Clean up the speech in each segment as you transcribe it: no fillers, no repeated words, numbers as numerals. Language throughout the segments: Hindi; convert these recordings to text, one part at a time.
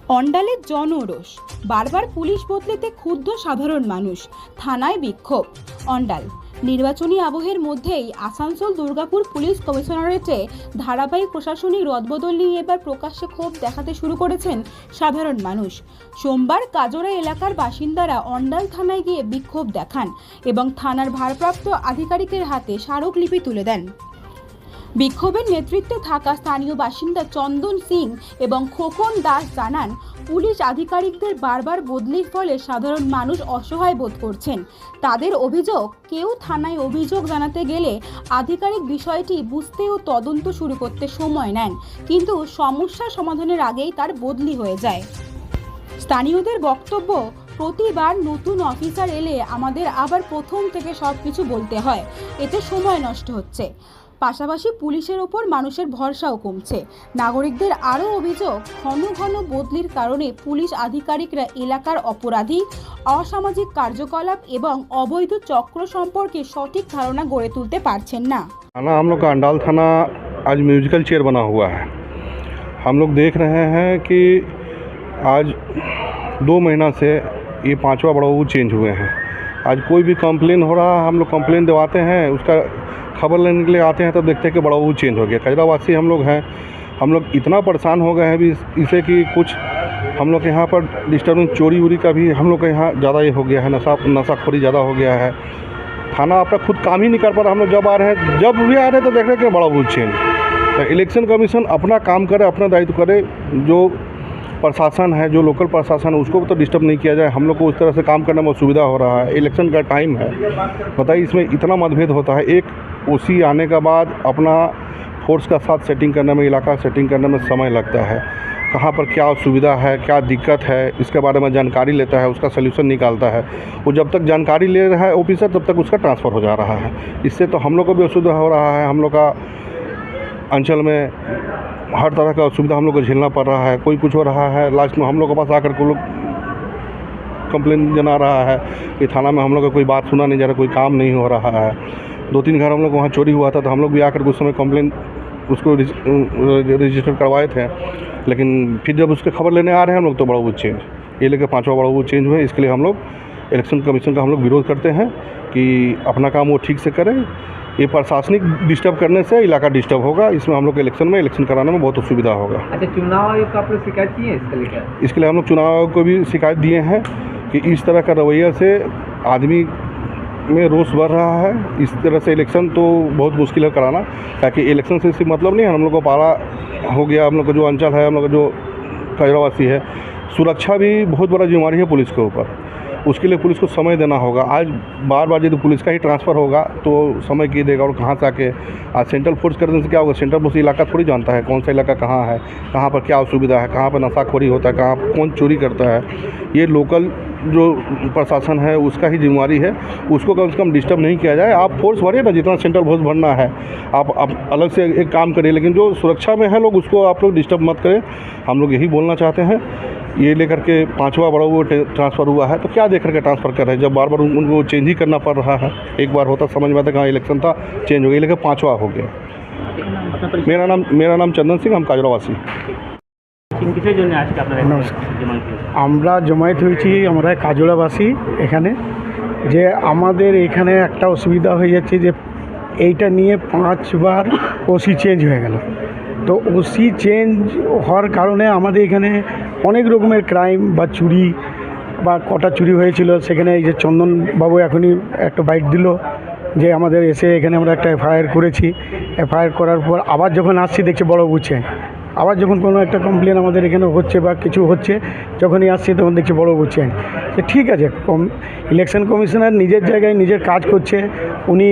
অন্ডালের জনরোষ, বারবার পুলিশ বদলেতে ক্ষুব্ধ সাধারণ মানুষ, থানায় বিক্ষোভ। অন্ডাল নির্বাচনী আবহের মধ্যেই আসানসোল দুর্গাপুর পুলিশ কমিশনারেটে ধারাবাহিক প্রশাসনিক রদবদল নিয়ে এবার প্রকাশ্যে ক্ষোভ দেখাতে শুরু করেছেন সাধারণ মানুষ। সোমবার কাজরা এলাকার বাসিন্দারা অন্ডাল থানায় গিয়ে বিক্ষোভ দেখান এবং থানার ভারপ্রাপ্ত আধিকারিকের হাতে স্মারকলিপি তুলে দেন। বিক্ষোভের নেতৃত্বে থাকা স্থানীয় বাসিন্দা চন্দন সিং এবং খোকন দাস জানান, পুলিশ আধিকারিকদের বারবার বদলির ফলে সাধারণ মানুষ অসহায় বোধ করছেন। তাদের অভিযোগ, কেউ থানায় অভিযোগ জানাতে গেলে আধিকারিক বিষয়টি বুঝতে ও তদন্ত শুরু করতে সময় নেন, কিন্তু সমস্যা সমাধানের আগেই তার বদলি হয়ে যায়। স্থানীয়দের বক্তব্য, প্রতিবার নতুন অফিসার এলে আমাদের আবার প্রথম থেকে সব কিছু বলতে হয়, এতে সময় নষ্ট হচ্ছে। পাশাপাশি পুলিশের ওপর মানুষের ভরসাও কমছে। নাগরিকদের আরও অভিযোগ, ঘন ঘন বদলির কারণে পুলিশ আধিকারিকরা এলাকার অপরাধী, অসামাজিক কার্যকলাপ এবং অবৈধ চক্র সম্পর্কে সঠিক ধারণা গড়ে তুলতে পারছেন না। थाना हम लोग का अंडाल थाना आज म्यूजिकल चेयर बना हुआ है। हम लोग देख रहे हैं कि आज 2 महीना से ये 5वां बड़ाऊ चेंज हुए हैं। आज कोई भी कंप्लेन हो रहा है, हम लोग कंप्लेन दिवाते हैं, उसका खबर लेने के लिए आते हैं तो देखते हैं कि बड़ाऊ चेंज हो गया। कजरावासी हम लोग हैं, हम लोग इतना परेशान हो गए हैं भी इसे कि कुछ हम लोग के यहाँ पर डिस्टर्बेंस, चोरी वोरी का भी हम लोग के यहाँ ज़्यादा ये हो गया है, नशाखोरी ज़्यादा हो गया है। थाना अपना खुद काम ही नहीं कर पा रहा। हम लोग जब आ रहे हैं, जब भी आ रहे हैं तो देख रहे हैं कि बड़ा बहुत चेंज। तो इलेक्शन कमीशन अपना काम करे, अपना दायित्व करे। जो प्रशासन है, जो लोकल प्रशासन है, उसको तो डिस्टर्ब नहीं किया जाए। हम लोग को उस तरह से काम करने में असुविधा हो रहा है। इलेक्शन का टाइम है, बताइए, इसमें इतना मतभेद होता है। एक ओसी आने के बाद अपना फोर्स का साथ सेटिंग करने में, इलाका सेटिंग करने में समय लगता है। कहाँ पर क्या असुविधा है, क्या दिक्कत है, इसके बारे में जानकारी लेता है, उसका सल्यूशन निकालता है। वो जब तक जानकारी ले रहा है ऑफिसर, तब तक उसका ट्रांसफ़र हो जा रहा है। इससे तो हम लोग को भी असुविधा हो रहा है। हम लोग का अंचल में हर तरह का असुविधा हम लोग को झेलना पड़ रहा है। कोई कुछ हो रहा है, लास्ट में हम लोग के पास आकर के लोग कंप्लेन जना रहा है कि थाना में हम लोग का कोई बात सुना नहीं जा रहा, कोई काम नहीं हो रहा है। 2-3 घर हम लोग वहाँ चोरी हुआ था, तो हम लोग भी आकर उस समय कंप्लेन उसको रजिस्टर करवाए थे। लेकिन फिर जब उसके खबर लेने आ रहे हैं हम लोग, तो बड़ा वो चेंज, ये लेकर 5वां बड़ा वो चेंज हुए। इसके लिए हम लोग इलेक्शन कमीशन का हम लोग विरोध करते हैं कि अपना काम वो ठीक से करें। ये प्रशासनिक डिस्टर्ब करने से इलाका डिस्टर्ब होगा। इसमें हम लोग इलेक्शन कराने में बहुत असुविधा होगा। अच्छा, चुनाव आयोग को आप लोग शिकायत की है इसके लेकर? इसके लिए हम लोग चुनाव आयोग को भी शिकायत दिए हैं कि इस तरह का रवैया से आदमी में रोष बढ़ रहा है। इस तरह से इलेक्शन तो बहुत मुश्किल है कराना, ताकि इलेक्शन से सिर्फ मतलब नहीं है। हम लोग को पारा हो गया, हम लोग का जो अंचल है, हम लोग का जो कजरावासी है, सुरक्षा भी बहुत बड़ा जिम्मेवारी है पुलिस के ऊपर। उसके लिए पुलिस को समय देना होगा। आज बार बार यदि पुलिस का ही ट्रांसफ़र होगा तो समय की देगा, और कहाँ से आके आज सेंट्रल फोर्स करने से क्या होगा? सेंट्रल फोर्स इलाका थोड़ी जानता है कौन सा इलाका कहाँ है, कहाँ पर क्या असुविधा है, कहाँ पर नशाखोरी होता है, कहाँ कौन चोरी करता है। ये लोकल जो प्रशासन है उसका ही जिम्मेवारी है, उसको कम से कम डिस्टर्ब नहीं किया जाए। आप फोर्स भरिए ना, जितना सेंट्रल फोर्स भरना है आप अलग से एक काम करिए, लेकिन जो सुरक्षा में है लोग, उसको आप लोग डिस्टर्ब मत करें। हम लोग यही बोलना चाहते हैं। ये लेकर के 5वां बड़ा वो ट्रांसफ़र हुआ है, तो क्या देख करके ट्रांसफ़र कर रहे हैं? जब बार बार उनको चेंज ही करना पड़ रहा है। एक बार होता समझ में आता कहाँ इलेक्शन था, चेंज हो गया, लेकिन 5वां हो गया। मेरा नाम चंदन सिंह, हम काजरावासी। আমরা জমায়েত হয়েছি, আমরা কাজরাবাসী। এখানে যে আমাদের এখানে একটা অসুবিধা হয়ে যাচ্ছে যে এইটা নিয়ে 5বার ওসি চেঞ্জ হয়ে গেল। তো ওসি চেঞ্জ হওয়ার কারণে আমাদের এখানে অনেক রকমের ক্রাইম বা চুরি বা কটা চুরি হয়েছিল। সেখানে এই যে চন্দনবাবু এখনই একটা বাইট দিল যে আমাদের এসে এখানে আমরা একটা এফআইআর করেছি। এফআইআর করার পর আবার যখন আসছি দেখছি বড় বুঝছে, আবার যখন কোনো একটা কমপ্লেন আমাদের এখানে হচ্ছে বা কিছু হচ্ছে, যখনই আসছে তখন দেখছি বড় বুঝছে। যে ঠিক আছে, ইলেকশন কমিশনার নিজের জায়গায় নিজের কাজ করছে, উনি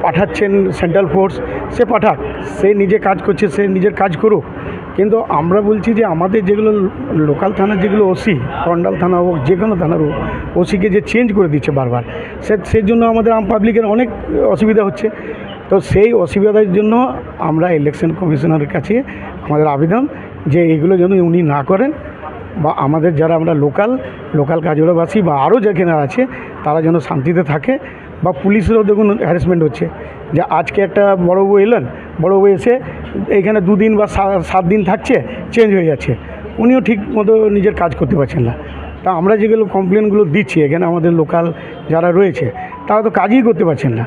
পাঠাচ্ছেন সেন্ট্রাল ফোর্স, সে পাঠাক, সে নিজে কাজ করছে, সে নিজের কাজ করুক। কিন্তু আমরা বলছি যে আমাদের যেগুলো লোকাল থানার যেগুলো ওসি, অন্ডাল থানা হোক, যে কোনো থানার হোক, ওসিকে যে চেঞ্জ করে দিচ্ছে বারবার, সেই জন্য আমাদের আম পাবলিকের অনেক অসুবিধা হচ্ছে। তো সেই অসুবিধার জন্য আমরা ইলেকশন কমিশনারের কাছে আমাদের আবেদন যে এগুলো যেন উনি না করেন, বা আমাদের যারা আমরা লোকাল কাজরাবাসী বা আরও যেখানে আছে তারা যেন শান্তিতে থাকে। বা পুলিশেরও দেখুন হ্যারাসমেন্ট হচ্ছে, যে আজকে একটা বড়বাবু এলেন, বড়বাবু এসে এইখানে 2 দিন বা 7 দিন থাকছে, চেঞ্জ হয়ে যাচ্ছে। উনিও ঠিক মতো নিজের কাজ করতে পারছেন না। তা আমরা যেগুলো কমপ্লেনগুলো দিচ্ছি এখানে আমাদের লোকাল যারা রয়েছে তারা তো কাজই করতে পারছেন না।